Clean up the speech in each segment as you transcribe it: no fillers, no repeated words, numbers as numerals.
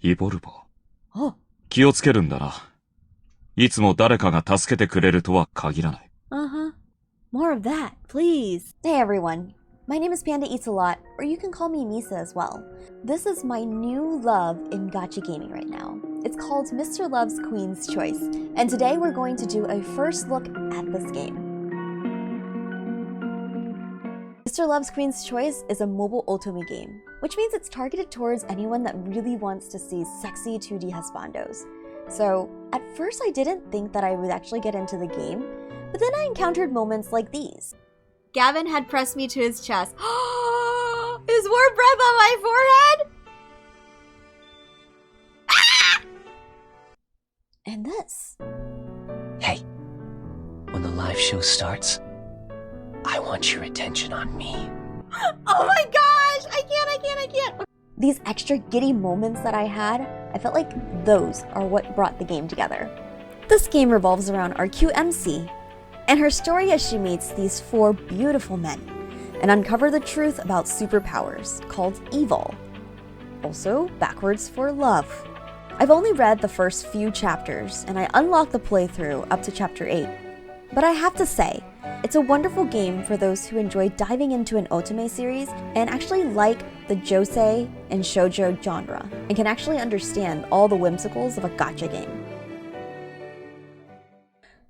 イボルボ。Oh. 気をつけるんだな。いつも誰かが助けてくれるとは限らない。Uh-huh. More of that, please. Hey everyone. My name is Panda Eats a Lot, or you can call me Misa as well. This is my new love in gacha gaming right now. It's called Mr. Love's Queen's Choice, and today we're going to do a first look at this game. Mr. Love's Queen's Choice is a mobile otome game, which means it's targeted towards anyone that really wants to see sexy 2D husbandos. So, at first I didn't think that I would actually get into the game, but then I encountered moments like these. Gavin had pressed me to his chest. His warm breath on my forehead! Ah! And this. Hey, when the live show starts, I want your attention on me. Oh my gosh! I can't! These extra giddy moments that I had, I felt like those are what brought the game together. This game revolves around our cute MC and her story as she meets these 4 beautiful men and uncover the truth about superpowers called evil, also backwards for love. I've only read the first few chapters and I unlocked the playthrough up to chapter 8, but I have to say, it's a wonderful game for those who enjoy diving into an otome series and actually like the josei and shoujo genre and can actually understand all the whimsicals of a gacha game.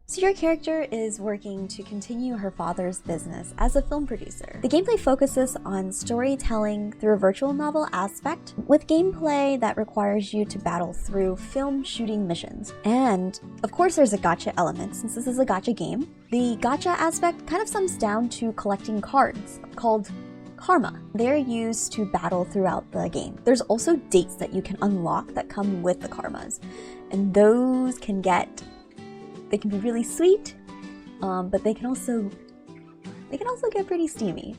So your character is working to continue her father's business as a film producer. The gameplay focuses on storytelling through a virtual novel aspect with gameplay that requires you to battle through film shooting missions. And of course there's a gacha element since this is a gacha game. The gacha aspect kind of sums down to collecting cards called karma. They're used to battle throughout the game. There's also dates that you can unlock that come with the karmas. And those can they can be really sweet, but they can also get pretty steamy.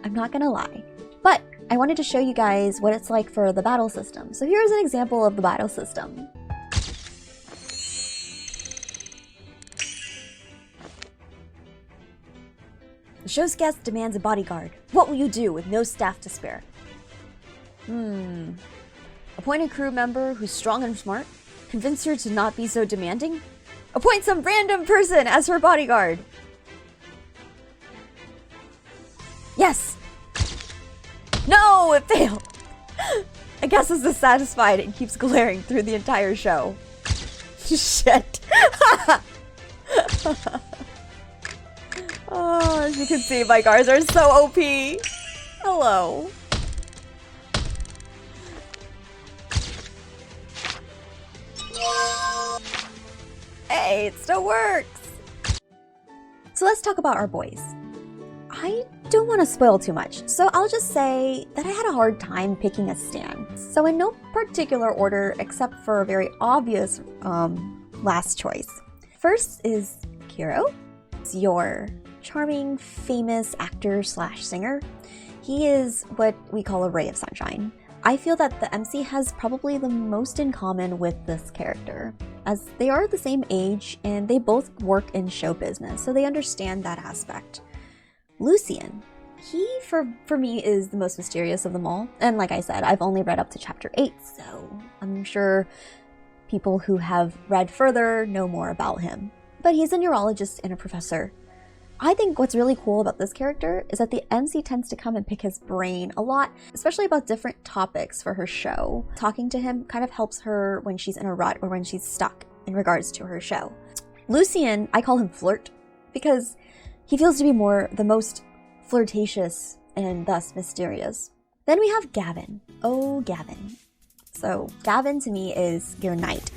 I'm not gonna lie. But I wanted to show you guys what it's like for the battle system. So here's an example of the battle system. The show's guest demands a bodyguard. What will you do with no staff to spare? Appoint a crew member who's strong and smart. Convince her to not be so demanding. Appoint some random person as her bodyguard. Yes! No, it failed! I guess it's dissatisfied and keeps glaring through the entire show. Shit. Oh, as you can see, my guards are so OP. Hello. Hey, it still works! So let's talk about our boys. I don't want to spoil too much, so I'll just say that I had a hard time picking a stan. So in no particular order except for a very obvious last choice. First is Kiro. It's your charming, famous actor slash singer. He is what we call a ray of sunshine. I feel that the MC has probably the most in common with this character, as they are the same age and they both work in show business, so they understand that aspect. Lucien. He, for me, is the most mysterious of them all, and like I said, I've only read up to chapter 8, so I'm sure people who have read further know more about him. But he's a neurologist and a professor. I think what's really cool about this character is that the MC tends to come and pick his brain a lot, especially about different topics for her show. Talking to him kind of helps her when she's in a rut or when she's stuck in regards to her show. Lucien, I call him Flirt, because he feels to be the most flirtatious and thus mysterious. Then we have Gavin. Oh, Gavin. So Gavin to me is your knight.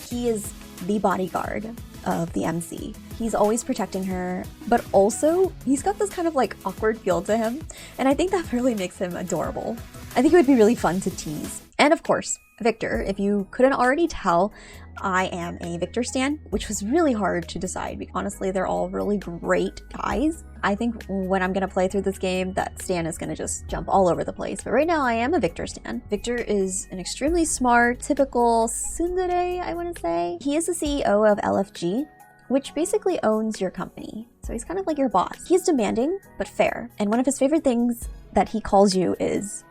He is the bodyguard of the MC. He's always protecting her, but also he's got this kind of like awkward feel to him, and I think that really makes him adorable. I think it would be really fun to tease. And of course, Victor. If you couldn't already tell, I am a Victor stan, which was really hard to decide. Honestly, they're all really great guys. I think when I'm gonna play through this game, that stan is gonna just jump all over the place. But right now, I am a Victor stan. Victor is an extremely smart, typical tsundere, I wanna say. He is the CEO of LFG, which basically owns your company. So he's kind of like your boss. He's demanding, but fair. And one of his favorite things that he calls you is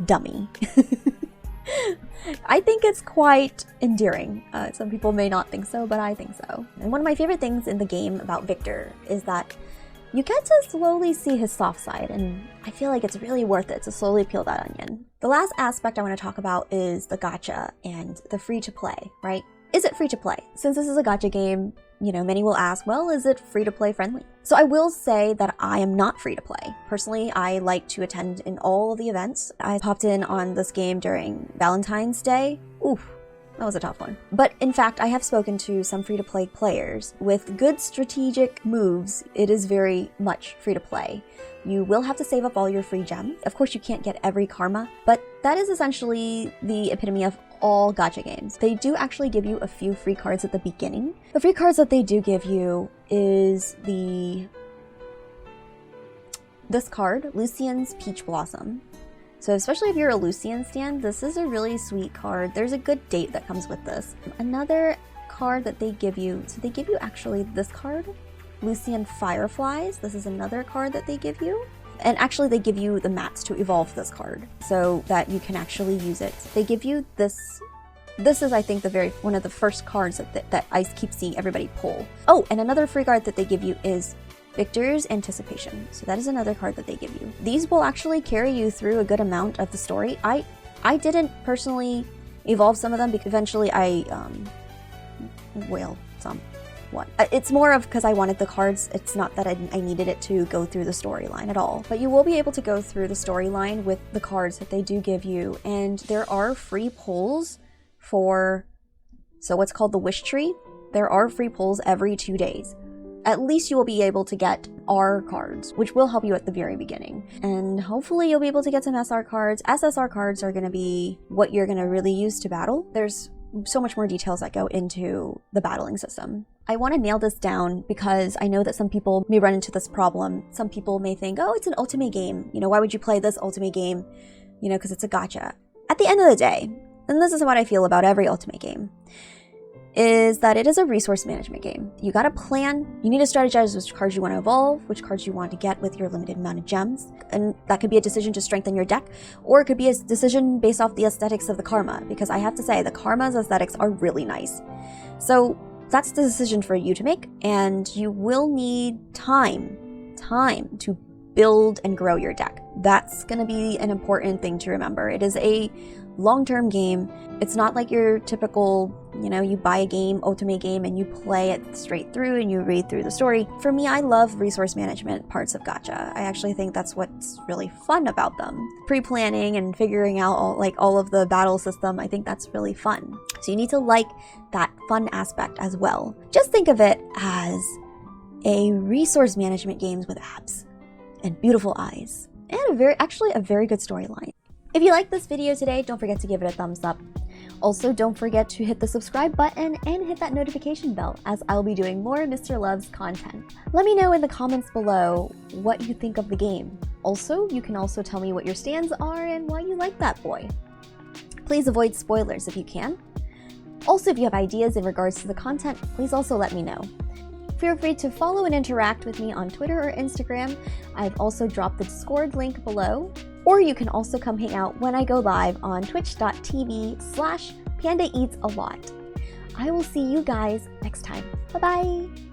dummy. I think it's quite endearing. Some people may not think so, but I think so. And one of my favorite things in the game about Victor is that you get to slowly see his soft side, and I feel like it's really worth it to slowly peel that onion. The last aspect I want to talk about is the gacha and the free-to-play, right? Is it free-to-play? Since this is a gacha game, you know, many will ask, well, is it free-to-play friendly? So I will say that I am not free-to-play. Personally, I like to attend in all of the events. I popped in on this game during Valentine's Day. Oof. That was a tough one. But in fact, I have spoken to some free-to-play players. With good strategic moves, it is very much free-to-play. You will have to save up all your free gems. Of course, you can't get every karma, but that is essentially the epitome of all gacha games. They do actually give you a few free cards at the beginning. The free cards that they do give you is this card, Lucian's Peach Blossom. So especially if you're a Lucian stan, this is a really sweet card. There's a good date that comes with this. Another card that they give you, so they give you actually this card, Lucian Fireflies. This is another card that they give you. And actually they give you the mats to evolve this card so that you can actually use it. They give you this. This is, I think, one of the first cards that I keep seeing everybody pull. Oh, and another free card that they give you is Victor's Anticipation. So that is another card that they give you. These will actually carry you through a good amount of the story. I didn't personally evolve some of them because eventually I whaled some. What? It's more of because I wanted the cards. It's not that I needed it to go through the storyline at all. But you will be able to go through the storyline with the cards that they do give you. And there are free pulls for, so what's called the Wish Tree. There are free pulls every 2 days. At least you will be able to get R cards, which will help you at the very beginning. And hopefully you'll be able to get some SR cards. SSR cards are going to be what you're going to really use to battle. There's so much more details that go into the battling system. I want to nail this down because I know that some people may run into this problem. Some people may think, oh, it's an Otome game. You know, why would you play this Otome game? You know, because it's a gacha. At the end of the day, and this is what I feel about every Otome game, is that it is a resource management game. You gotta plan, you need to strategize which cards you want to evolve, which cards you want to get with your limited amount of gems, and that could be a decision to strengthen your deck, or it could be a decision based off the aesthetics of the karma, because I have to say, the karma's aesthetics are really nice. So that's the decision for you to make, and you will need time to build and grow your deck. That's gonna be an important thing to remember. It is a long-term game. It's not like your typical, you know, you buy a game, Otome game, and you play it straight through and you read through the story. For me, I love resource management parts of gacha. I actually think that's what's really fun about them. Pre-planning and figuring out all of the battle system, I think that's really fun. So you need to like that fun aspect as well. Just think of it as a resource management game with abs and beautiful eyes and a very good storyline. If you liked this video today, don't forget to give it a thumbs up. Also, don't forget to hit the subscribe button and hit that notification bell, as I'll be doing more Mr. Love's content. Let me know in the comments below what you think of the game. Also, you can also tell me what your stands are and why you like that boy. Please avoid spoilers if you can. Also, if you have ideas in regards to the content, please also let me know. Feel free to follow and interact with me on Twitter or Instagram. I've also dropped the Discord link below. Or you can also come hang out when I go live on twitch.tv/PandaEatsALot. I will see you guys next time. Bye-bye!